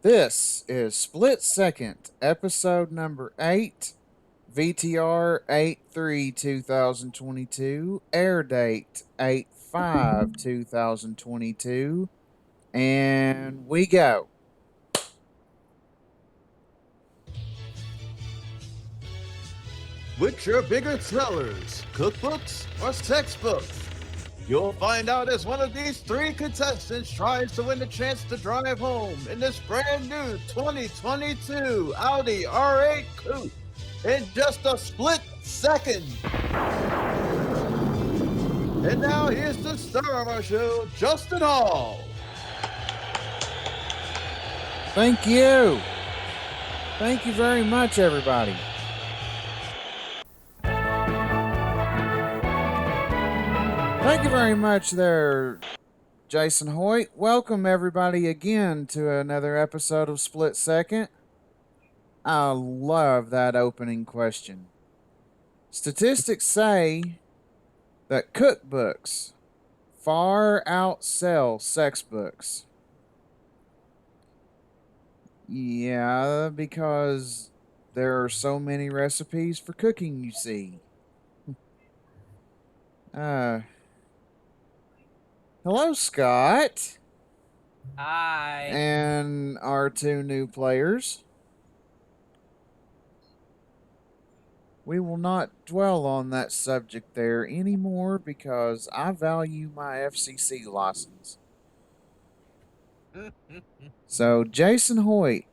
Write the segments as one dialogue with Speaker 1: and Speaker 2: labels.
Speaker 1: This is Split Second, episode number 8, VTR 8/3 2022, air date 8/5 2022, and we go.
Speaker 2: Which are bigger sellers, cookbooks or sex books? You'll find out as one of these three contestants tries to win the chance to drive home in this brand new 2022 Audi R8 Coupe in just a split second. And now here's the star of our show, Justin Hall.
Speaker 1: Thank you. Thank you very much, everybody. Thank you very much there, Jason Hoyt. Welcome, everybody, again to another episode of Split Second. I love that opening question. Statistics say that cookbooks far outsell sex books. Yeah, because there are so many recipes for cooking, you see. Hello, Scott.
Speaker 3: Hi.
Speaker 1: And our two new players. We will not dwell on that subject there anymore because I value my FCC license. So, Jason Hoyt,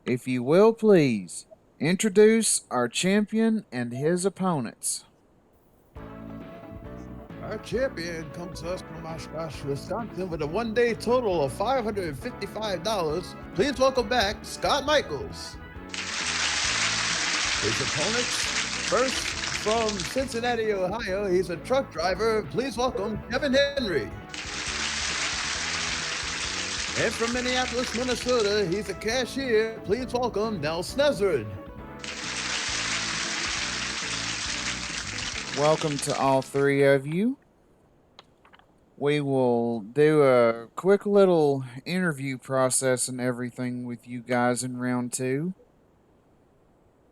Speaker 1: if you will please, introduce our champion and his opponents.
Speaker 2: Our champion comes to us from Oshkosh, Wisconsin with a one-day total of $555. Please welcome back Scott Michaels. His opponents, first from Cincinnati, Ohio, he's a truck driver. Please welcome Kevin Henry. And from Minneapolis, Minnesota, he's a cashier. Please welcome Nell Snezard.
Speaker 1: Welcome to all three of you. We will do a quick little interview process and everything with you guys in round 2.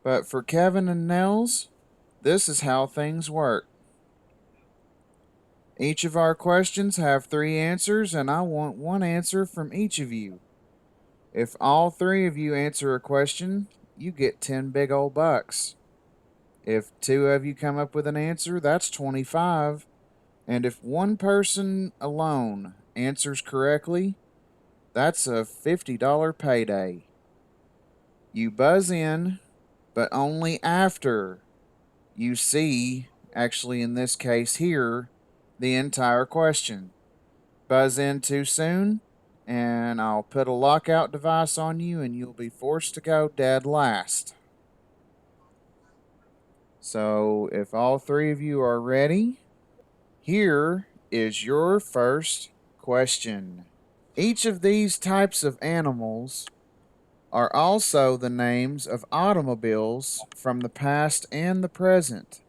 Speaker 1: But for Kevin and Nels, this is how things work. Each of our questions have 3 answers, and I want 1 answer from each of you. If all 3 of you answer a question, you get 10 big old bucks. If 2 of you come up with an answer, that's 25. And if 1 person alone answers correctly, that's a $50 payday. You buzz in, but only after you see, actually in this case here, the entire question. Buzz in too soon, and I'll put a lockout device on you and you'll be forced to go dead last. So, if all 3 of you are ready, here is your first question. Each of these types of animals are also the names of automobiles from the past and the present.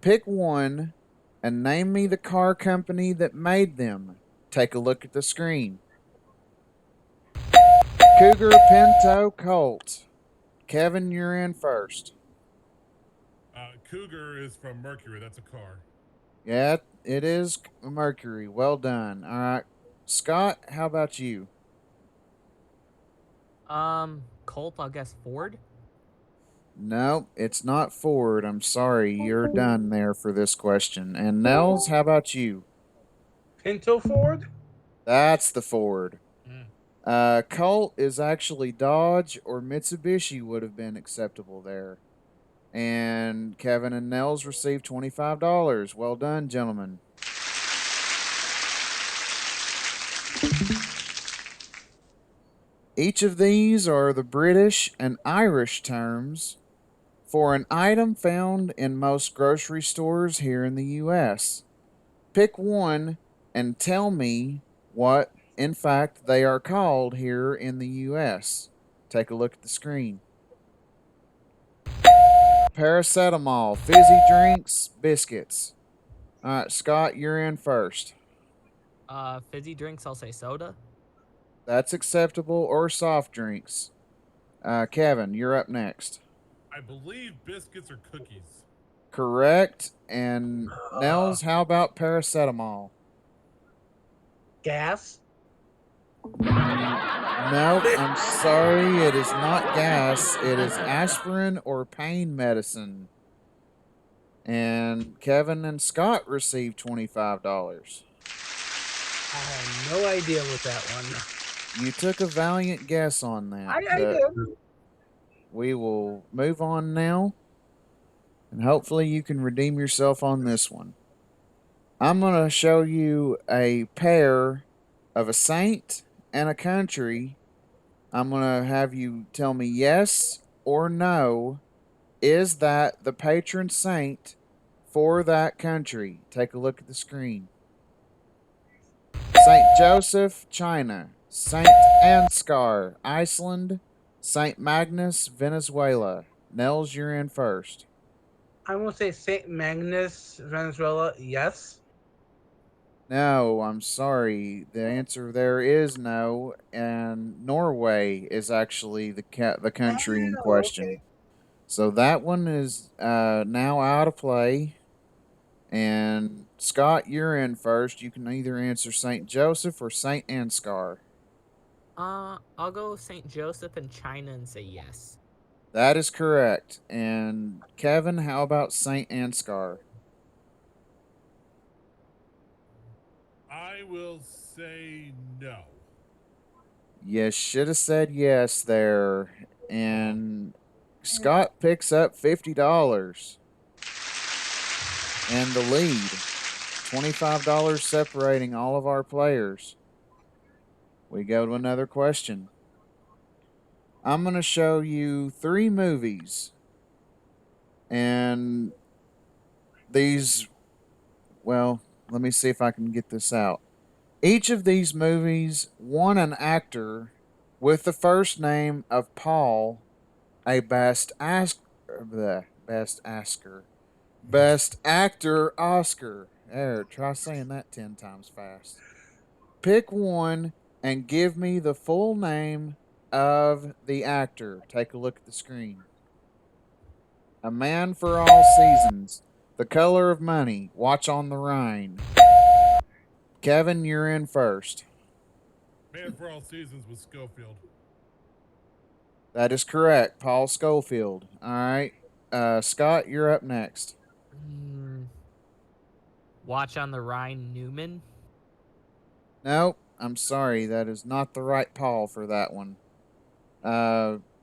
Speaker 1: Pick one and name me the car company that made them. Take a look at the screen. Cougar, Pinto, Colt. Kevin, you're in first.
Speaker 4: Cougar is from Mercury. That's a car.
Speaker 1: Yeah, it is Mercury. Well done. All right. Scott, how about you?
Speaker 3: Colt, I guess Ford.
Speaker 1: No, it's not Ford. I'm sorry. You're done there for this question. And Nels, how about you?
Speaker 5: Pinto Ford?
Speaker 1: That's the Ford. Colt is actually Dodge or Mitsubishi would have been acceptable there. And Kevin and Nels received $25. Well done, gentlemen. Each of these are the British and Irish terms for an item found in most grocery stores here in the U.S. Pick one and tell me what, in fact, they are called here in the U.S. Take a look at the screen. Paracetamol, fizzy drinks, biscuits. All right, Scott, you're in first.
Speaker 3: Fizzy drinks, I'll say soda.
Speaker 1: That's acceptable, or soft drinks. Kevin, you're up next.
Speaker 4: I believe biscuits or cookies.
Speaker 1: Correct. And Nels, how about paracetamol?
Speaker 5: Gas.
Speaker 1: Nope, I'm sorry, it is not gas. It is aspirin or pain medicine. And Kevin and Scott received $25.
Speaker 5: I have no idea with that one.
Speaker 1: You took a valiant guess on that.
Speaker 5: I
Speaker 1: but
Speaker 5: did.
Speaker 1: we will move on now. And hopefully you can redeem yourself on this one. I'm going to show you a pair of a saint and a country. I'm going to have you tell me yes or no. Is that the patron saint for that country? Take a look at the screen. Saint Joseph, China. Saint Ansgar, Iceland. Saint Magnus, Venezuela. Nels, you're in first.
Speaker 5: I'm gonna say Saint Magnus, Venezuela. Yes.
Speaker 1: No, I'm sorry. The answer there is no, and Norway is actually the country in
Speaker 5: Oh,
Speaker 1: question.
Speaker 5: okay.
Speaker 1: So that one is now out of play. And Scott, you're in first. You can either answer Saint Joseph or Saint Ansgar.
Speaker 3: I'll go St. Joseph in China and say yes.
Speaker 1: That is correct. And Kevin, how about Saint Ansgar?
Speaker 4: I will say no.
Speaker 1: You should have said yes there. And Scott picks up $50 and the lead. $25 separating all of our players. We go to another question. I'm going to show you 3 movies. And these, well, let me see if I can get this out. Each of these movies won an actor with the first name of Paul a Best Actor Oscar. There, try saying that 10 times fast. Pick one and give me the full name of the actor. Take a look at the screen. A Man for All Seasons. The Color of Money. Watch on the Rhine. Kevin, you're in first.
Speaker 4: Man for All Seasons was Schofield.
Speaker 1: That is correct. Paul Schofield. All right. Scott, you're up next.
Speaker 3: Watch on the Rhine, Newman.
Speaker 1: Nope. I'm sorry. That is not the right Paul for that one.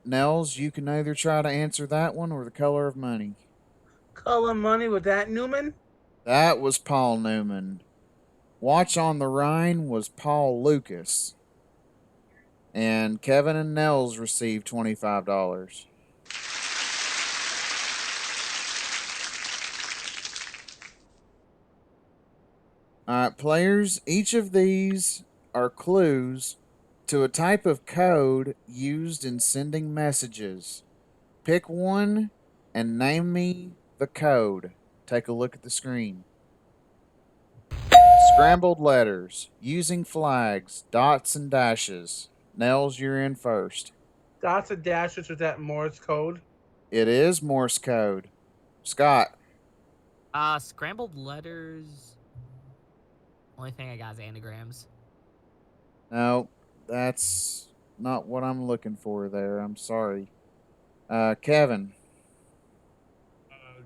Speaker 1: Nels, you can either try to answer that one or The Color of Money.
Speaker 5: Color Money with that Newman.
Speaker 1: That was Paul Newman. Watch on the Rhine was Paul Lucas. And Kevin and Nels received $25. All right, players, each of these are clues to a type of code used in sending messages. Pick one and name me the code. Take a look at the screen. Scrambled letters, using flags, dots and dashes. Nels, you're in first.
Speaker 5: Dots and dashes with that Morse code.
Speaker 1: It is Morse code. Scott.
Speaker 3: Scrambled letters. Only thing I got is anagrams.
Speaker 1: No, that's not what I'm looking for there. I'm sorry. Kevin.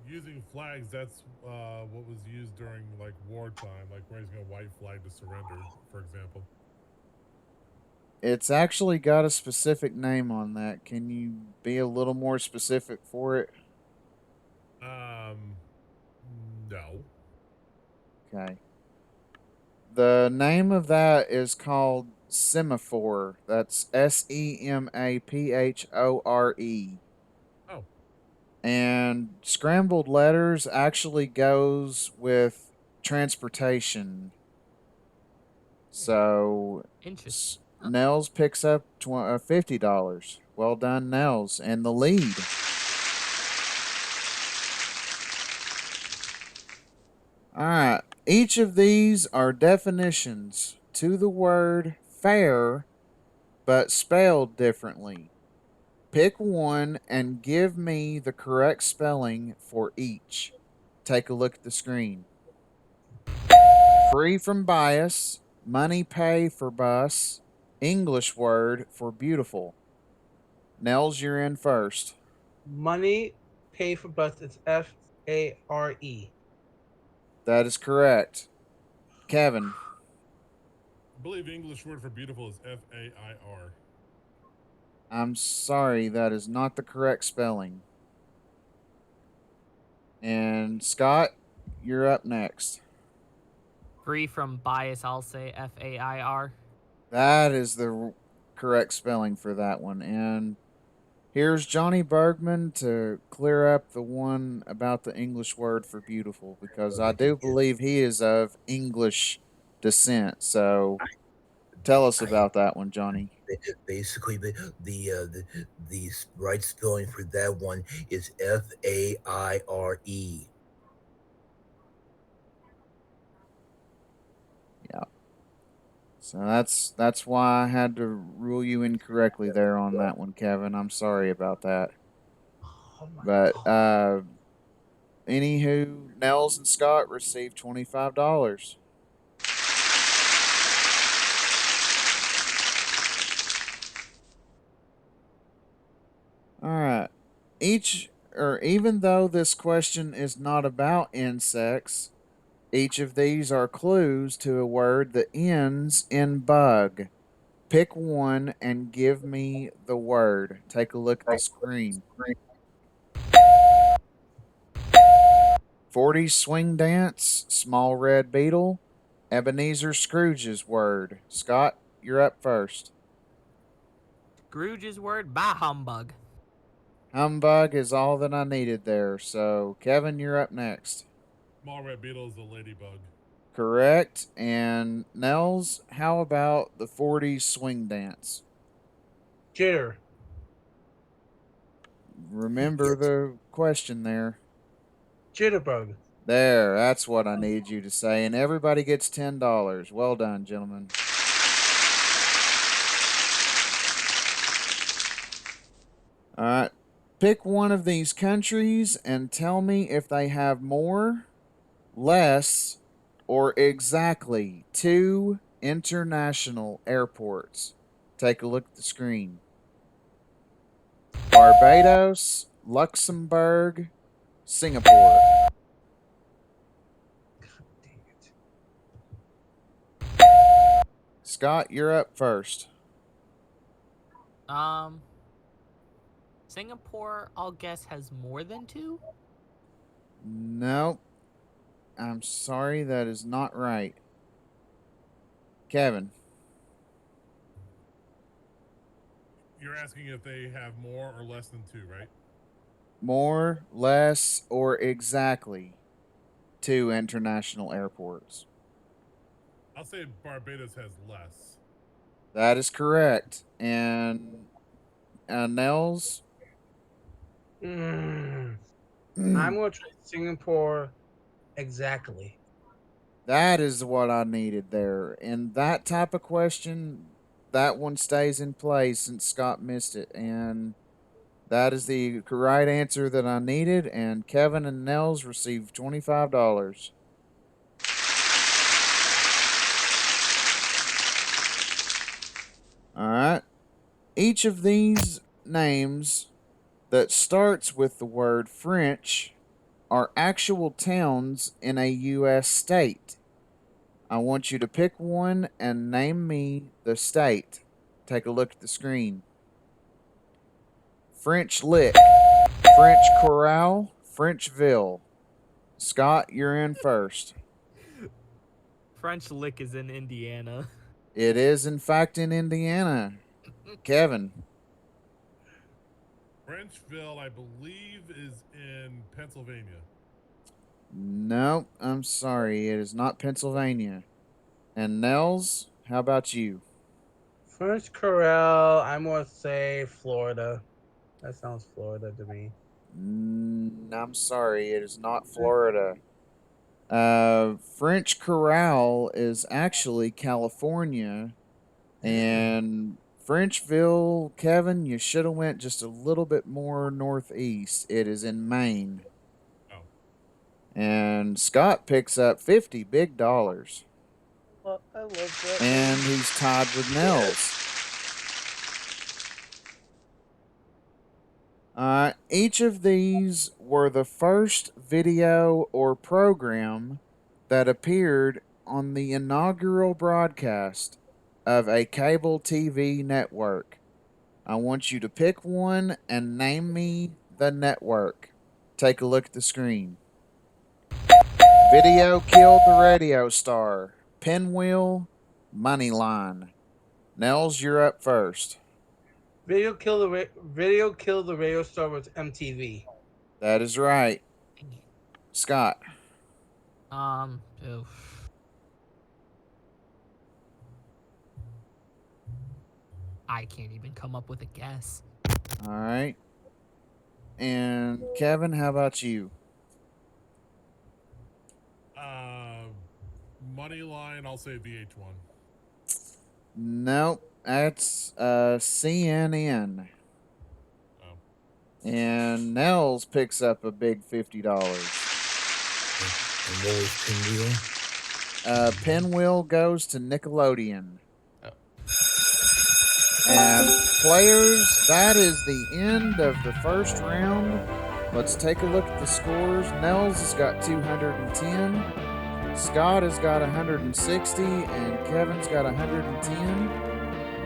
Speaker 4: Using flags, that's what was used during like wartime, like raising a white flag to surrender, for example.
Speaker 1: It's actually got a specific name on that. Can you be a little more specific for it?
Speaker 4: No.
Speaker 1: Okay. The name of that is called semaphore. That's SEMAPHORE.
Speaker 4: Oh.
Speaker 1: And scrambled letters actually goes with transportation. So
Speaker 3: Interesting.
Speaker 1: Nels picks up $50. Well done, Nels, and the lead. All right. Each of these are definitions to the word fair but spelled differently. Pick one and give me the correct spelling for each. Take a look at the screen. Free from bias, money pay for bus, English word for beautiful. Nels, you're in first.
Speaker 5: Money pay for bus is FARE.
Speaker 1: That is correct. Kevin,
Speaker 4: I believe the English word for beautiful is FAIR.
Speaker 1: I'm sorry, that is not the correct spelling. And Scott, you're up next.
Speaker 3: Free from bias, I'll say FAIR.
Speaker 1: That is the correct spelling for that one. And here's Johnny Bergman to clear up the one about the English word for beautiful, because I do believe he is of English descent. So tell us
Speaker 6: I
Speaker 1: about that one, Johnny.
Speaker 6: basically the right spelling for that one is FAIRE.
Speaker 1: Yeah. So that's why I had to rule you incorrectly there on that one, Kevin. I'm sorry about that.
Speaker 5: Oh my
Speaker 1: But
Speaker 5: god.
Speaker 1: anywho, Nels and Scott received $25. All right. Each or even though this question is not about insects, each of these are clues to a word that ends in bug. Pick one and give me the word. Take a look at the screen. 40 swing dance, small red beetle, Ebenezer Scrooge's word. Scott, you're up first.
Speaker 3: Scrooge's word, bah humbug.
Speaker 1: Humbug is all that I needed there. So, Kevin, you're up next.
Speaker 4: Small red beetle is a ladybug.
Speaker 1: Correct. And Nels, how about the 40s swing dance?
Speaker 5: Jitter.
Speaker 1: Remember the question there.
Speaker 5: Jitterbug.
Speaker 1: There, that's what I need you to say. And everybody gets $10. Well done, gentlemen. All right. Pick one of these countries and tell me if they have more, less, or exactly two international airports. Take a look at the screen. Barbados, Luxembourg, Singapore.
Speaker 5: Dang it.
Speaker 1: Scott, you're up first.
Speaker 3: Um, Singapore, I'll guess, has more than two?
Speaker 1: Nope. I'm sorry, that is not right. Kevin.
Speaker 4: You're asking if they have more or less than two, right?
Speaker 1: More, less, or exactly two international airports.
Speaker 4: I'll say Barbados has less.
Speaker 1: That is correct. And Nels?
Speaker 5: I'm gonna try Singapore exactly.
Speaker 1: That is what I needed there. In that type of question, that one stays in place since Scott missed it. And that is the right answer that I needed. And Kevin and Nels received $25. All right. Each of these names that starts with the word French are actual towns in a U.S. state. I want you to pick one and name me the state. Take a look at the screen. French Lick, French Corral, Frenchville. Scott, you're in first.
Speaker 3: French Lick is in Indiana.
Speaker 1: It is, in fact, in Indiana. Kevin.
Speaker 4: Frenchville, I believe, is in Pennsylvania.
Speaker 1: Nope, I'm sorry. It is not Pennsylvania. And Nels, how about you?
Speaker 5: First Corral, I'm gonna say Florida. That sounds Florida to me.
Speaker 1: I'm sorry. It is not Florida. French Corral is actually California, and Frenchville, Kevin, you should have went just a little bit more northeast. It is in Maine.
Speaker 4: Oh.
Speaker 1: And Scott picks up 50 big dollars.
Speaker 5: Well, I love that.
Speaker 1: And he's tied with Nels. Each of these were the first video or program that appeared on the inaugural broadcast of a cable TV network. I want you to pick one and name me the network. Take a look at the screen. Video killed the radio star. Pinwheel, Moneyline. Nels, you're up first.
Speaker 5: Video kill the radio star was MTV.
Speaker 1: That is right. Scott.
Speaker 3: Oof. I can't even come up with a guess.
Speaker 1: All right. And Kevin, how about you?
Speaker 4: Money line, I'll say VH1.
Speaker 1: Nope. That's CNN.
Speaker 4: Oh.
Speaker 1: And Nels picks up a big $50.
Speaker 6: And what was Pinwheel?
Speaker 1: Pinwheel goes to Nickelodeon.
Speaker 3: Oh.
Speaker 1: And players, that is the end of the first round. Let's take a look at the scores. Nels has got 210. Scott has got 160. And Kevin's got 110.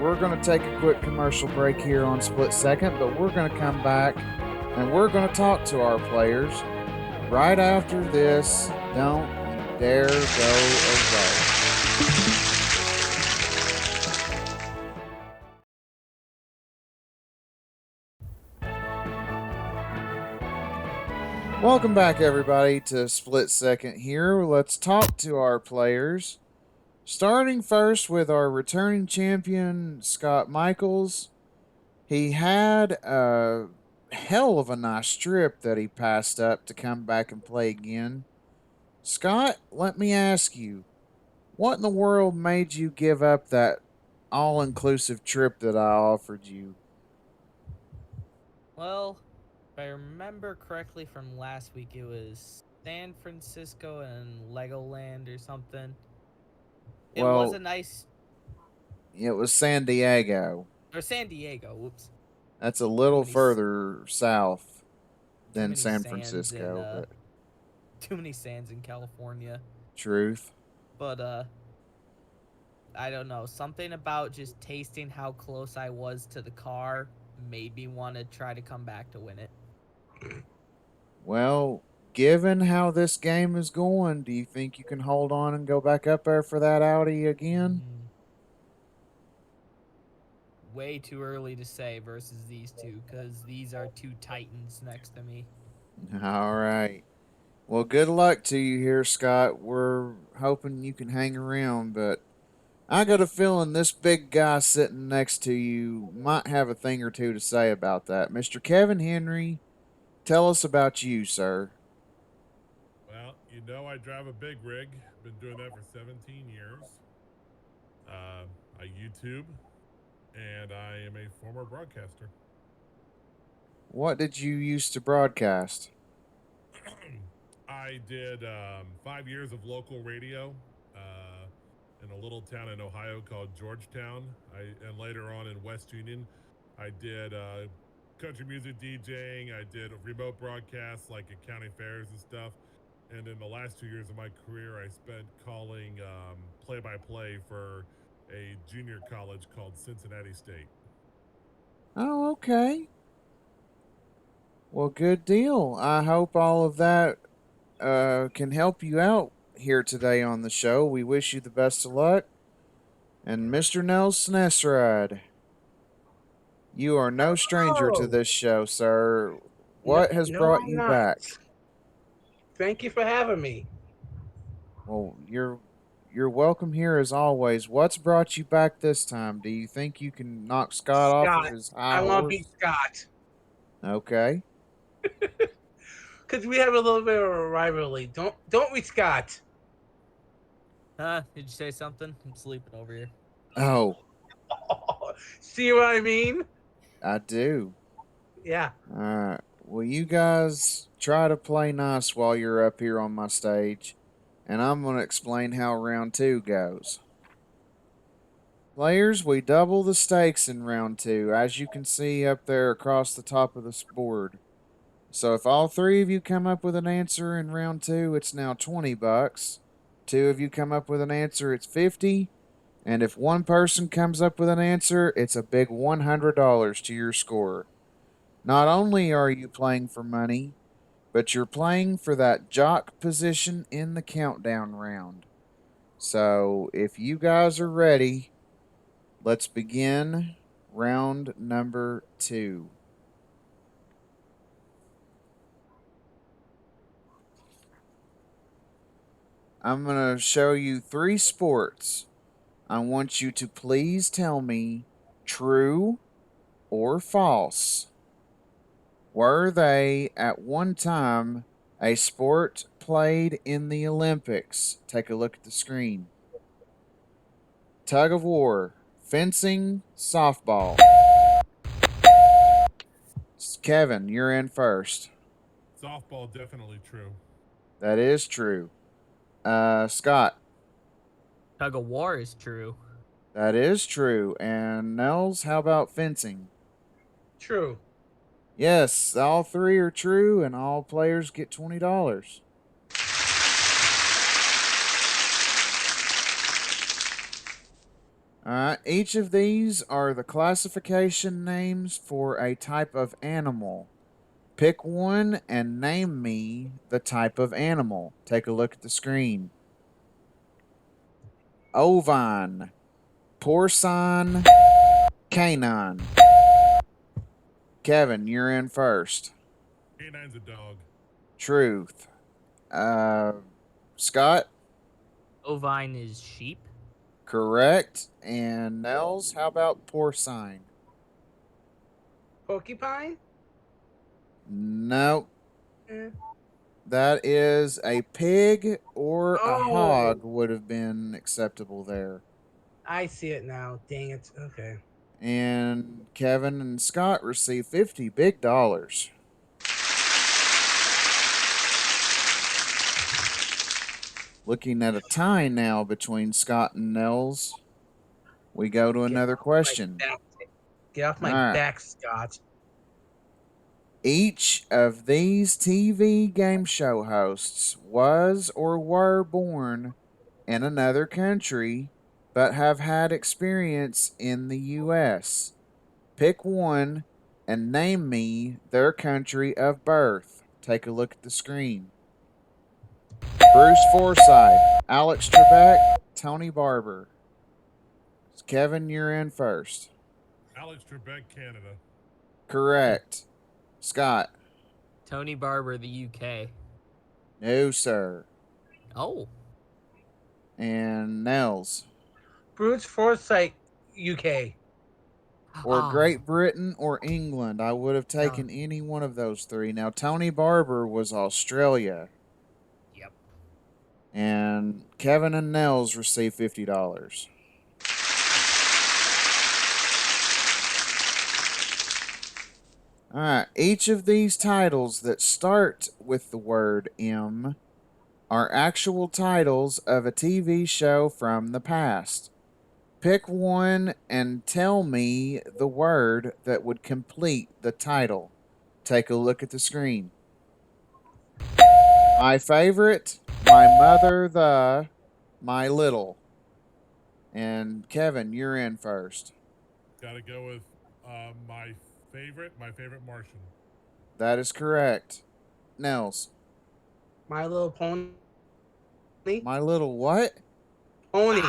Speaker 1: We're going to take a quick commercial break here on Split Second, but we're going to come back and we're going to talk to our players right after this. Don't you dare go away. Welcome back, everybody, to Split Second here. Let's talk to our players. Starting first with our returning champion, Scott Michaels. He had a hell of a nice trip that he passed up to come back and play again. Scott, let me ask you, what in the world made you give up that all-inclusive trip that I offered you?
Speaker 3: Well, if I remember correctly from last week, it was San Francisco and Legoland or something. It was a nice...
Speaker 1: It was San Diego.
Speaker 3: Or San Diego, whoops.
Speaker 1: That's a little
Speaker 3: many
Speaker 1: further south than
Speaker 3: many
Speaker 1: San
Speaker 3: sands
Speaker 1: Francisco,
Speaker 3: in,
Speaker 1: but
Speaker 3: Too many sands in California.
Speaker 1: truth.
Speaker 3: But, I don't know. Something about just tasting how close I was to the car made me want to try to come back to win it.
Speaker 1: Well, given how this game is going, do you think you can hold on and go back up there for that Audi again?
Speaker 3: Way too early to say versus these two, because these are two titans next to me.
Speaker 1: All right. Well, good luck to you here, Scott. We're hoping you can hang around, but I got a feeling this big guy sitting next to you might have a thing or two to say about that. Mr. Kevin Henry, tell us about you, sir.
Speaker 4: Well, you know I drive a big rig. Been doing that for 17 years. I YouTube, and I am a former broadcaster.
Speaker 1: What did you used to broadcast?
Speaker 4: I did 5 years of local radio in a little town in Ohio called Georgetown. And later on in West Union, I did country music DJing. I did remote broadcasts like at county fairs and stuff. And in the last 2 years of my career, I spent calling play-by-play for a junior college called Cincinnati State.
Speaker 1: Oh, okay. Well, good deal. I hope all of that can help you out here today on the show. We wish you the best of luck. And Mr. Nels Snesrad, you are no stranger to this show, sir. What has brought
Speaker 5: I'm
Speaker 1: you
Speaker 5: not.
Speaker 1: back?
Speaker 5: Thank you for having me.
Speaker 1: Well, you're welcome here as always. What's brought you back this time? Do you think you can knock Scott off
Speaker 5: Scott,
Speaker 1: of his high
Speaker 5: I want to
Speaker 1: horse?
Speaker 5: beat Scott.
Speaker 1: Okay.
Speaker 5: Because we have a little bit of a rivalry. Don't we, Scott?
Speaker 3: Did you say something? I'm sleeping over here.
Speaker 1: Oh,
Speaker 5: See what I mean?
Speaker 1: I do.
Speaker 5: Yeah.
Speaker 1: All right. Well, you guys try to play nice while you're up here on my stage, and I'm going to explain how round two goes. Players, we double the stakes in round two, as you can see up there across the top of this board. So if all three of you come up with an answer in round two, it's now $20. Two of you come up with an answer, it's 50. And if one person comes up with an answer, it's a big $100 to your score. Not only are you playing for money, but you're playing for that jock position in the countdown round. So if you guys are ready, let's begin round number 2. I'm going to show you 3 sports. I want you to please tell me true or false. Were they at one time a sport played in the Olympics? Take a look at the screen. Tug of war, fencing, softball. Kevin, you're in first.
Speaker 4: Softball, definitely true.
Speaker 1: That is true. Scott,
Speaker 3: Tug of war is true.
Speaker 1: that is true. And Nels, how about fencing?
Speaker 5: True.
Speaker 1: Yes, all 3 are true, and all players get $20. Each of these are the classification names for a type of animal. Pick one and name me the type of animal. Take a look at the screen. Ovine, porcine, canine. Kevin, you're in first.
Speaker 4: Canine's a dog.
Speaker 1: Truth. Scott,
Speaker 3: Ovine is sheep.
Speaker 1: correct. And Nels, how about porcine?
Speaker 5: Porcupine?
Speaker 1: Nope.
Speaker 5: Eh.
Speaker 1: That is a pig or a
Speaker 5: Oh.
Speaker 1: hog would have been acceptable there.
Speaker 5: I see it now. Dang it. Okay.
Speaker 1: And Kevin and Scott receive 50 big dollars. Looking at a tie now between Scott and Nels. We go to another question.
Speaker 5: Get off my
Speaker 1: All right.
Speaker 5: back, Scott.
Speaker 1: Each of these TV game show hosts was or were born in another country but have had experience in the U.S. Pick one and name me their country of birth. Take a look at the screen. Bruce Forsyth, Alex Trebek, Tony Barber. Kevin, you're in first.
Speaker 4: Alex Trebek, Canada.
Speaker 1: Correct. Scott.
Speaker 3: Tony Barber, the UK.
Speaker 1: No, sir.
Speaker 3: Oh.
Speaker 1: And Nels.
Speaker 5: Bruce Forsyth, UK.
Speaker 1: Or
Speaker 3: Oh.
Speaker 1: Great Britain or England. I would have taken any one of those 3. Now, Tony Barber was Australia.
Speaker 3: Yep.
Speaker 1: And Kevin and Nels receive $50. All right. Each of these titles that start with the word M are actual titles of a TV show from the past. Pick one and tell me the word that would complete the title. Take a look at the screen. My favorite, my mother, my little. And Kevin, you're in first.
Speaker 4: Gotta go with my favorite Martian.
Speaker 1: That is correct. Nels.
Speaker 5: My Little Pony.
Speaker 1: My little what?
Speaker 5: Pony.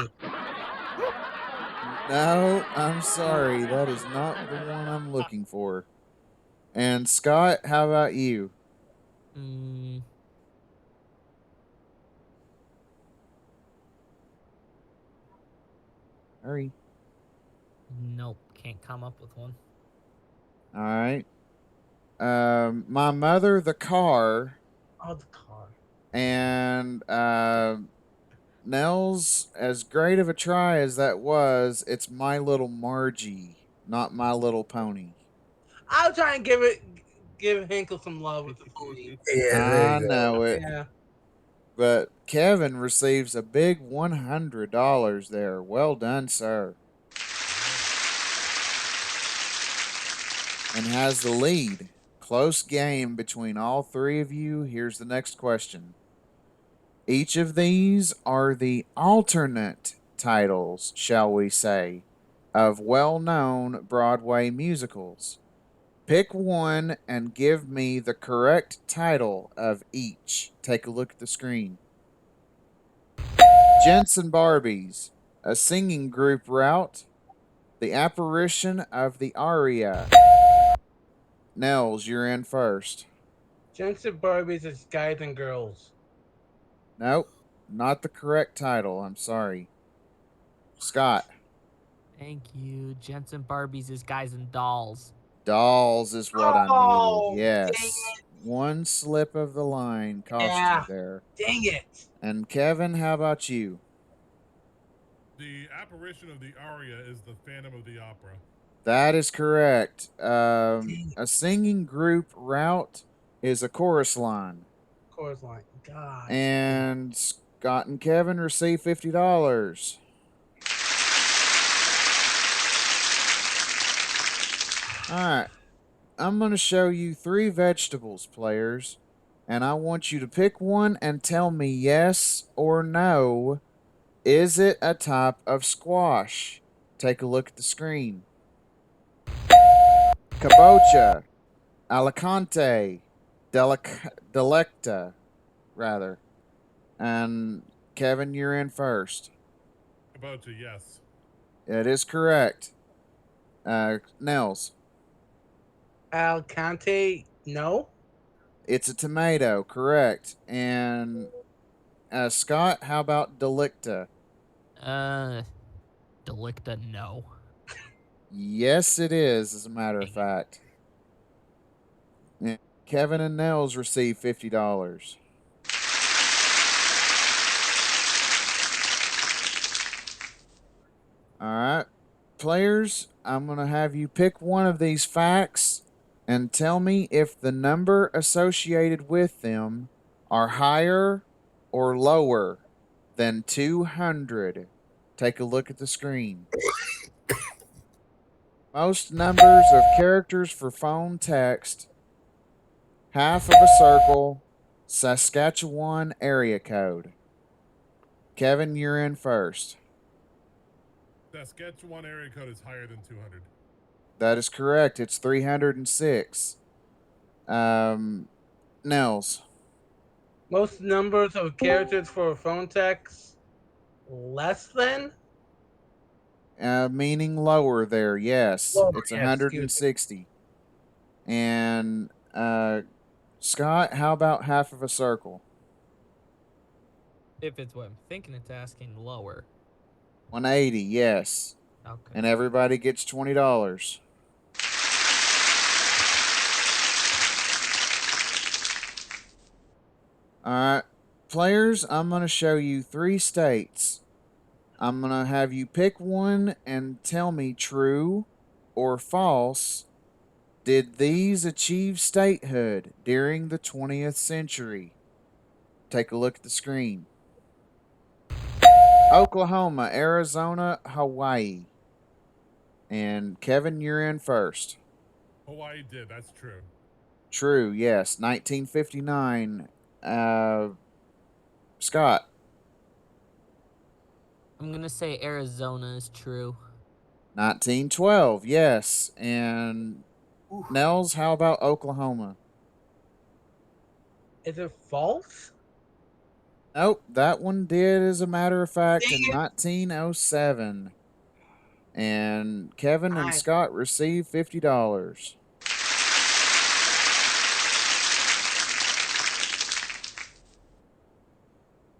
Speaker 1: No, I'm sorry. That is not the one I'm looking for. And Scott, how about you? Hurry.
Speaker 3: Nope, can't come up with one.
Speaker 1: All right. My mother, the car,
Speaker 5: Oh, the car.
Speaker 1: and Nels, as great of a try as that was, it's My Little Margie, not My Little Pony.
Speaker 5: I'll try and give Hinkle some love with the pony.
Speaker 6: Yeah, there
Speaker 1: I
Speaker 6: you go.
Speaker 1: know it.
Speaker 5: Yeah.
Speaker 1: But Kevin receives a big $100 there. Well done, sir. And has the lead. Close game between all three of you. Here's the next question. Each of these are the alternate titles, shall we say, of well-known Broadway musicals. Pick one and give me the correct title of each. Take a look at the screen. Jensen Barbies, A Singing Group Route, The Apparition of the Aria. Nels, you're in first.
Speaker 5: Jensen Barbies is Guys and Girls.
Speaker 1: Nope, not the correct title. I'm sorry. Scott,
Speaker 3: Thank you. Jensen Barbies is Guys and Dolls.
Speaker 1: Dolls is what I
Speaker 5: Oh,
Speaker 1: needed. Yes. One slip of the line cost
Speaker 5: Yeah.
Speaker 1: you there.
Speaker 5: Dang it.
Speaker 1: And Kevin, how about you?
Speaker 4: The apparition of the aria is the Phantom of the Opera.
Speaker 1: That is correct. A singing group route is a chorus line.
Speaker 5: Chorus line. God.
Speaker 1: And Scott and Kevin receive $50. All right. I'm going to show you three vegetables, players. And I want you to pick one and tell me yes or no. Is it a type of squash? Take a look at the screen. Kabocha, Alicante, Delecta, rather. And Kevin, you're in first.
Speaker 4: Kabocha, yes.
Speaker 1: It is correct. Nels,
Speaker 5: Alcante, no.
Speaker 1: it's a tomato, correct. And Scott, how about Delicta?
Speaker 3: Delicta, no.
Speaker 1: Yes, it is, as a matter of fact. And Kevin and Nels receive $50. All right. Players, I'm going to have you pick one of these facts and tell me if the number associated with them are higher or lower than 200. Take a look at the screen. Most numbers of characters for phone text, half of a circle, Saskatchewan area code. Kevin, you're in first.
Speaker 4: Saskatchewan area code is higher than 200.
Speaker 1: That is correct. It's 306. Nels.
Speaker 5: Most numbers of characters for phone text less than?
Speaker 1: Meaning lower there, yes.
Speaker 5: Lower,
Speaker 1: It's
Speaker 5: yes,
Speaker 1: 160. And Scott, how about half of a circle?
Speaker 3: If it's what I'm thinking, it's asking lower.
Speaker 1: 180, yes.
Speaker 3: Okay.
Speaker 1: And everybody gets $20. All right, players, I'm going to show you three states. I'm going to have you pick one and tell me true or false. Did these achieve statehood during the 20th century? Take a look at the screen. Oklahoma, Arizona, Hawaii. And Kevin, you're in first.
Speaker 4: Hawaii did, that's true.
Speaker 1: True, yes. 1959. Scott.
Speaker 3: I'm gonna say Arizona is true.
Speaker 1: 1912, yes. And Nels, how about Oklahoma?
Speaker 5: Is it false?
Speaker 1: Nope, that one did, as a matter of fact, in
Speaker 5: Dang it.
Speaker 1: 1907. And Kevin and
Speaker 5: Nice.
Speaker 1: Scott received $50.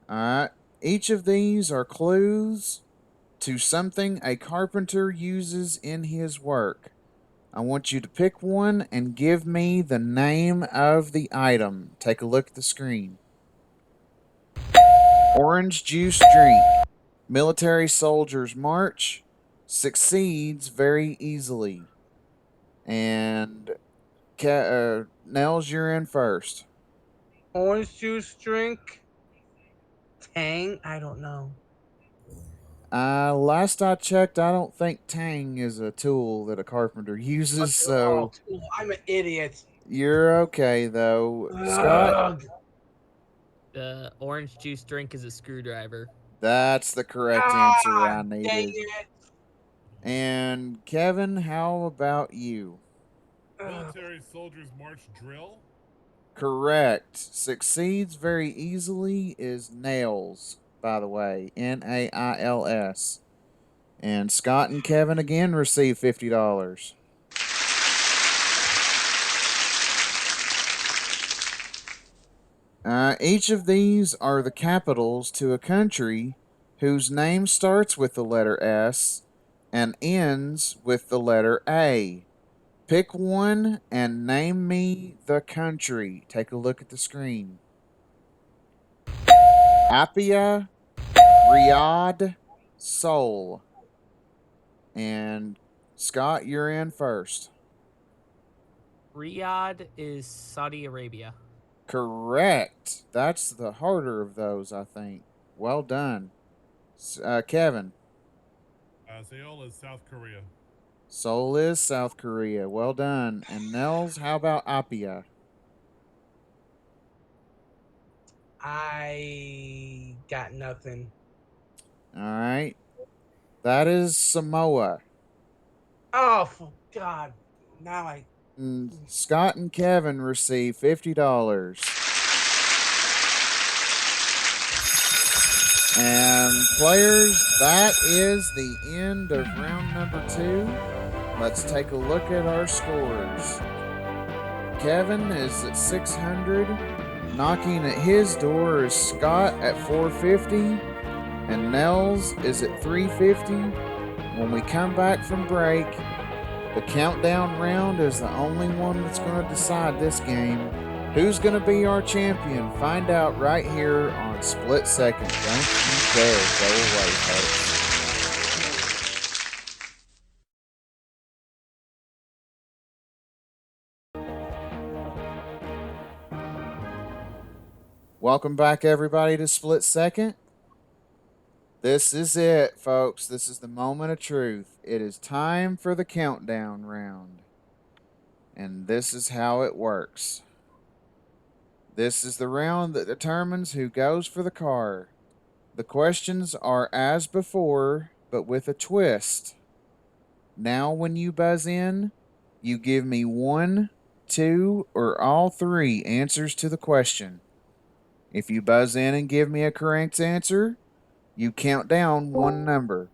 Speaker 1: All right. Each of these are clues to something a carpenter uses in his work. I want you to pick one and give me the name of the item. Take a look at the screen. Orange juice drink. Military soldiers march. Succeeds very easily. And Nels, you're in first.
Speaker 5: Orange juice drink. Tang. I don't know.
Speaker 1: Last I checked, I don't think Tang is a tool that a carpenter uses, so
Speaker 5: Oh, I'm an idiot.
Speaker 1: you're okay though. Scott,
Speaker 5: Ugh.
Speaker 3: The orange juice drink is a screwdriver.
Speaker 1: that's the correct answer I
Speaker 5: Dang
Speaker 1: needed.
Speaker 5: it.
Speaker 1: And Kevin, how about you?
Speaker 4: Military soldiers march drill.
Speaker 1: Correct. Succeeds very easily is nails, by the way. Nails. And Scott and Kevin again receive $50. Each of these are the capitals to a country whose name starts with the letter S and ends with the letter A. Pick one and name me the country. Take a look at the screen. Apia, Riyadh, Seoul. And Scott, you're in first.
Speaker 3: Riyadh is Saudi Arabia.
Speaker 1: Correct. That's the harder of those, I think. Well done. Kevin.
Speaker 4: Seoul is South Korea.
Speaker 1: Seoul is South Korea. Well done. And Nels, how about Apia?
Speaker 5: I got nothing.
Speaker 1: All right. That is Samoa.
Speaker 5: Oh, for God. Now I.
Speaker 1: And Scott and Kevin receive $50. And players, that is the end of round number 2. Let's take a look at our scores. Kevin is at 600. Knocking at his door is Scott at 450. And Nels is at 350. When we come back from break, the countdown round is the only one that's going to decide this game. Who's going to be our champion? Find out right here on Split Second. Don't you dare go away, folks. Welcome back, everybody, to Split Second. This is it, folks. This is the moment of truth. It is time for the countdown round. And this is how it works. This is the round that determines who goes for the car. The questions are as before, but with a twist. Now, when you buzz in, you give me 1, 2, or all 3 answers to the question. If you buzz in and give me a correct answer, you count down 1 number.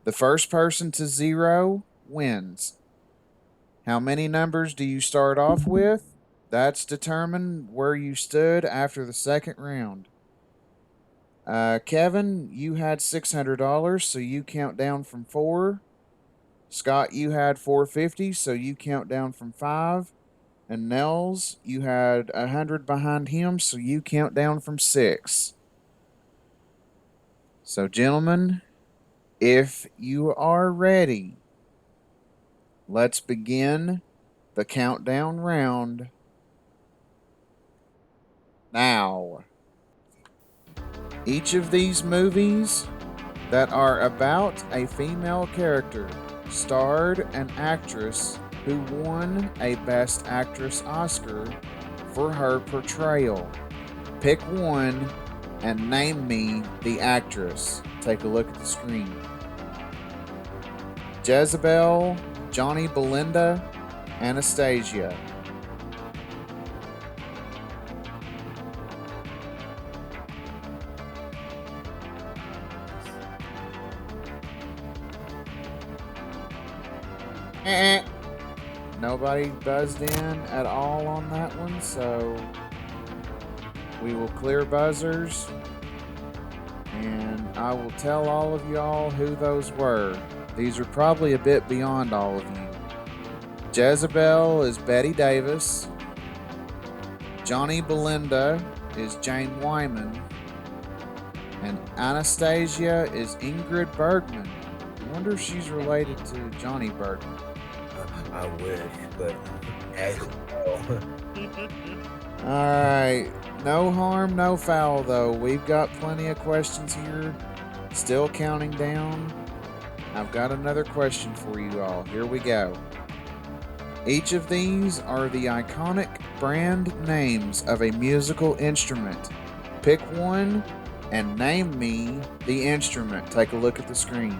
Speaker 1: The first person to 0 wins. How many numbers do you start off with? That's determined where you stood after the second round. Kevin, you had $600, so you count down from 4. Scott, you had $450, so you count down from 5. And Nels, you had 100 behind him, so you count down from 6. So, gentlemen, if you are ready, let's begin the countdown round now. Each of these movies that are about a female character starred an actress who won a Best Actress Oscar for her portrayal. Pick one and name me the actress. Take a look at the screen. Jezebel, Johnny Belinda, Anastasia. Nobody buzzed in at all on that one, so we will clear buzzers, and I will tell all of y'all who those were. These are probably a bit beyond all of you. Jezebel is Betty Davis. Johnny Belinda is Jane Wyman. And Anastasia is Ingrid Bergman. I wonder if she's related to Johnny Bergman.
Speaker 6: I wish, but actually, no.
Speaker 1: All right. No harm, no foul, though. We've got plenty of questions here. Still counting down. I've got another question for you all. Here we go. Each of these are the iconic brand names of a musical instrument. Pick one and name me the instrument. Take a look at the screen.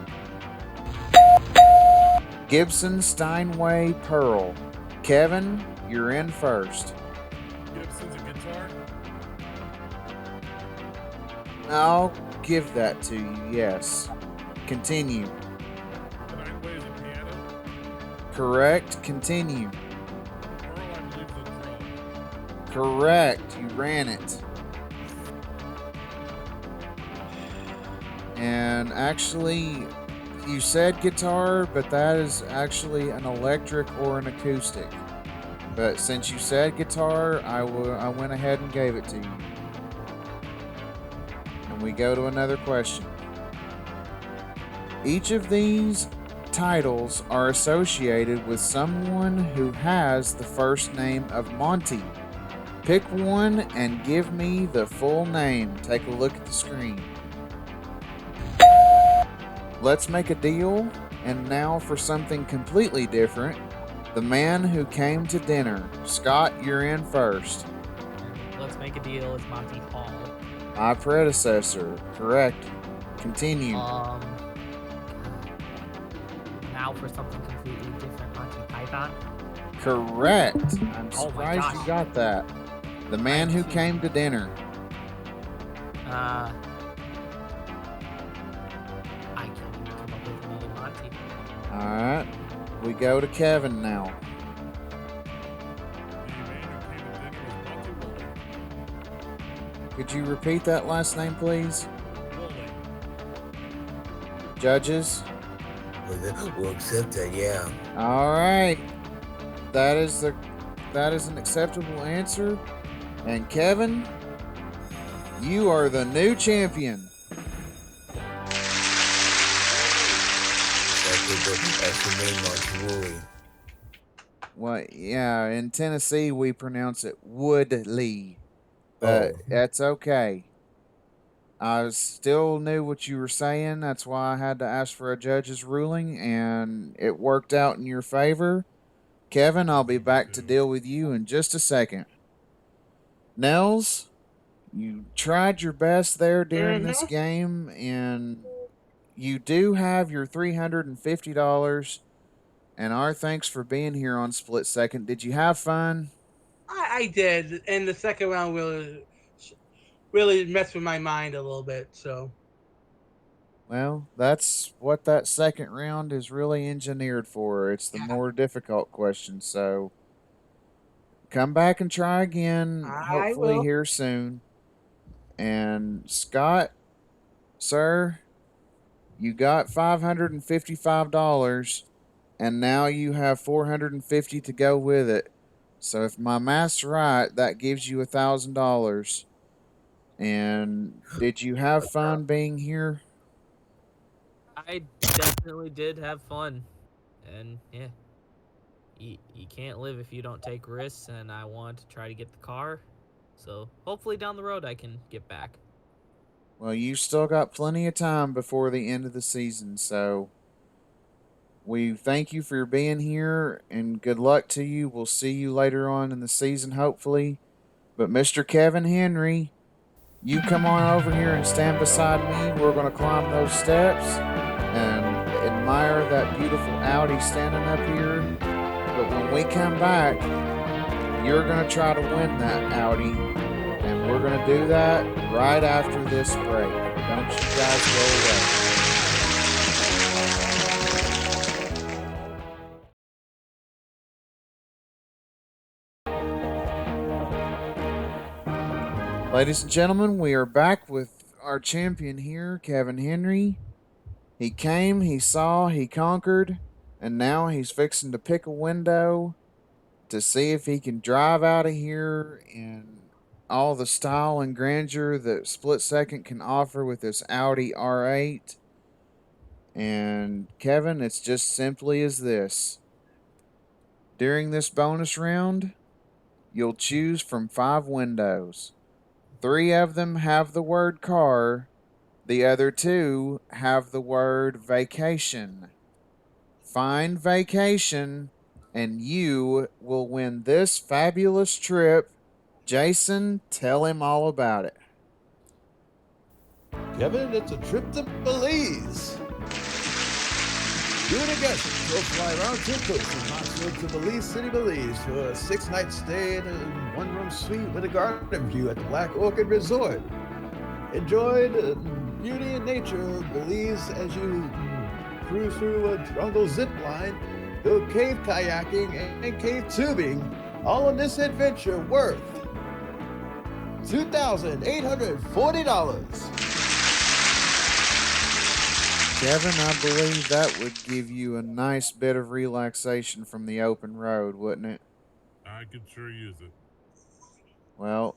Speaker 1: Gibson, Steinway, Pearl. Kevin, you're in first.
Speaker 4: Gibson's a guitar.
Speaker 1: I'll give that to you, yes. Continue.
Speaker 4: Steinway is a piano.
Speaker 1: Correct. Continue.
Speaker 4: Pearl, I believe, is a drum.
Speaker 1: Correct. You ran it. And actually, you said guitar, but that is actually an electric or an acoustic. But since you said guitar, I went ahead and gave it to you. And we go to another question. Each of these titles are associated with someone who has the first name of Monty. Pick one and give me the full name. Take a look at the screen. Let's make a deal. And now for something completely different. The Man Who Came to Dinner. Scott, you're in first.
Speaker 3: Let's make a deal. It's Monty Hall.
Speaker 1: My predecessor. Correct. Continue.
Speaker 3: Now for something completely different. Monty Python.
Speaker 1: Correct. I'm
Speaker 3: Oh my
Speaker 1: surprised you
Speaker 3: gosh.
Speaker 1: got that. The Man Who Came to Dinner.
Speaker 3: I can't even come up with another Monty.
Speaker 1: Alright. We go to Kevin now.
Speaker 4: The man who came to dinner was Monty Woolley.
Speaker 1: Could you repeat that last name, please?
Speaker 4: Woolley.
Speaker 1: Judges?
Speaker 6: We'll accept that, yeah.
Speaker 1: Alright. That is an acceptable answer. And Kevin, you are the new champion.
Speaker 6: That's the name, Monty Woolley.
Speaker 1: Well, yeah, in Tennessee we pronounce it Woodley. But
Speaker 6: Oh.
Speaker 1: that's okay. I still knew what you were saying. That's why I had to ask for a judge's ruling, and it worked out in your favor. Kevin, I'll be back to deal with you in just a second. Nels, you tried your best there during this game, and you do have your $350. And our thanks for being here on Split Second. Did you have fun?
Speaker 5: I did, and the second round really messed with my mind a little bit. So
Speaker 1: Well, that's what that second round is really engineered for. It's the more difficult questions. So come back and try again,
Speaker 5: I
Speaker 1: hopefully
Speaker 5: will.
Speaker 1: here soon. And Scott, sir, you got $555, and now you have $450 to go with it. So if my math's right, that gives you $1,000. And did you have fun being here?
Speaker 3: I definitely did have fun. And yeah. You can't live if you don't take risks, and I want to try to get the car. So hopefully down the road I can get back.
Speaker 1: Well, you still got plenty of time before the end of the season, so we thank you for being here and good luck to you. We'll see you later on in the season, hopefully. But Mr. Kevin Henry, you come on over here and stand beside me. We're going to climb those steps and admire that beautiful Audi standing up here. But when we come back, you're going to try to win that Audi. And we're going to do that right after this break. Don't you guys go away. Ladies and gentlemen, we are back with our champion here, Kevin Henry. He came, he saw, he conquered, and now he's fixing to pick a window to see if he can drive out of here and all the style and grandeur that Split Second can offer with this Audi R8. And Kevin, it's just simply as this. During this bonus round, you'll choose from 5 windows. 3 of them have the word car, the other 2 have the word vacation. Find vacation, and you will win this fabulous trip. Jason, tell him all about it.
Speaker 2: Kevin, it's a trip to Belize. You and a guest will fly around to the coast from Knoxville to Belize City, Belize for a 6-night stay in a 1-room suite with a garden view at the Black Orchid Resort. Enjoy the beauty and nature of Belize as you cruise through a jungle zip line, go cave kayaking and cave tubing, all on this adventure worth $2,840.
Speaker 1: Kevin, I believe that would give you a nice bit of relaxation from the open road, wouldn't it?
Speaker 4: I could sure use it.
Speaker 1: Well,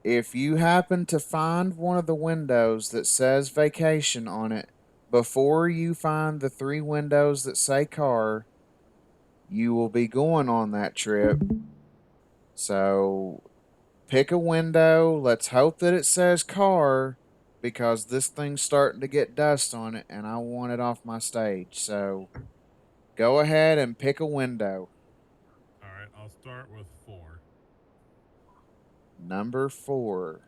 Speaker 1: if you happen to find one of the windows that says vacation on it before you find the 3 windows that say car, you will be going on that trip. So pick a window. Let's hope that it says car, because this thing's starting to get dust on it and I want it off my stage. So go ahead and pick a window.
Speaker 4: All right, I'll start with 4.
Speaker 1: Number 4.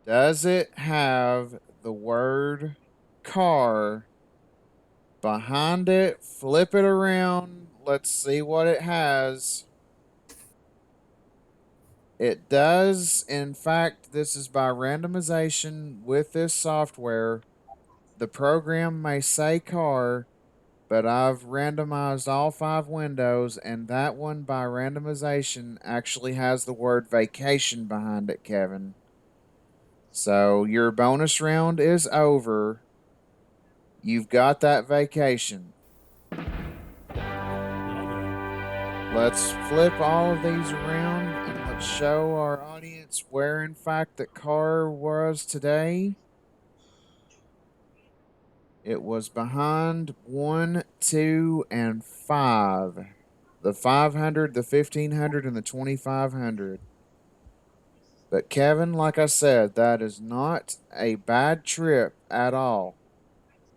Speaker 1: Does it have the word car behind it? Flip it around. Let's see what it has. It does. In fact, this is by randomization with this software. The program may say car, but I've randomized all 5 windows, and that one by randomization actually has the word vacation behind it, Kevin. So your bonus round is over. You've got that vacation. Let's flip all of these around and let's show our audience where, in fact, that car was today. It was behind 1, 2, and 5. The 500, the 1500, and the 2500. But Kevin, like I said, that is not a bad trip at all.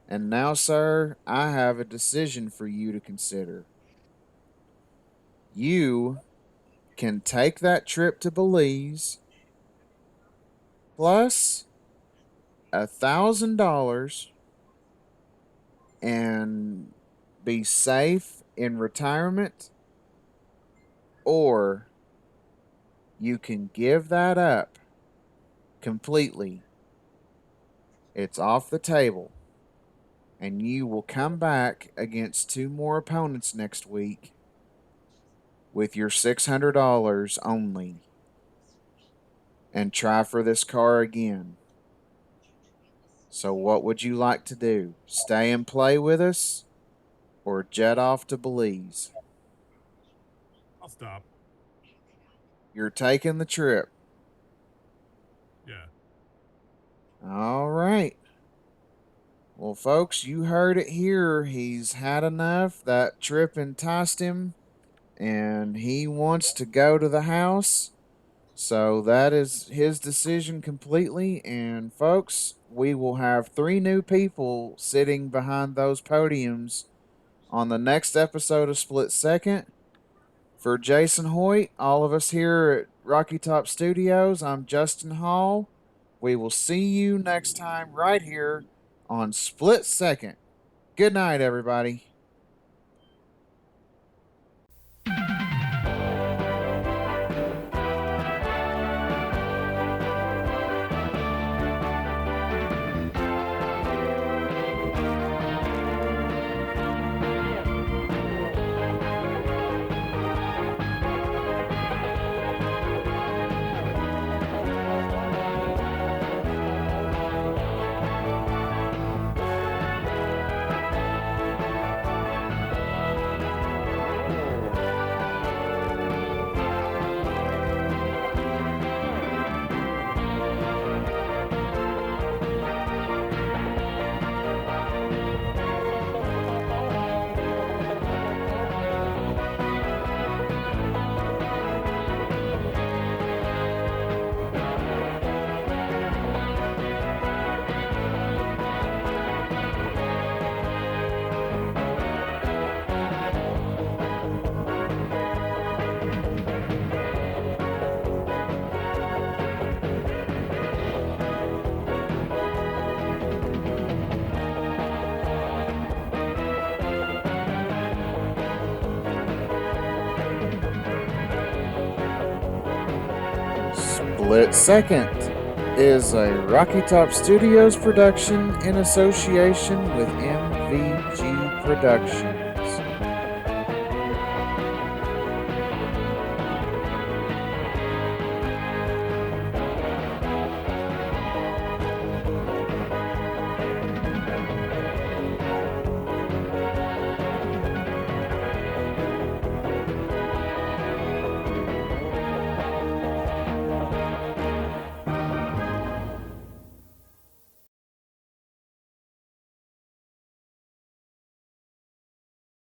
Speaker 1: And now, sir, I have a decision for you to consider. You can take that trip to Belize plus $1,000 and be safe in retirement, or you can give that up completely. It's off the table, and you will come back against 2 more opponents next week with your $600 only and try for this car again. So what would you like to do? Stay and play with us or jet off to Belize?
Speaker 4: I'll stop.
Speaker 1: You're taking the trip.
Speaker 4: Yeah.
Speaker 1: All right. Well, folks, you heard it here. He's had enough. That trip enticed him, and he wants to go to the house. So that is his decision completely. And folks, we will have 3 new people sitting behind those podiums on the next episode of Split Second. For Jason Hoyt, all of us here at Rocky Top Studios, I'm Justin Hall. We will see you next time right here on Split Second. Good night, everybody. Split Second is a Rocky Top Studios production in association with MVG Productions.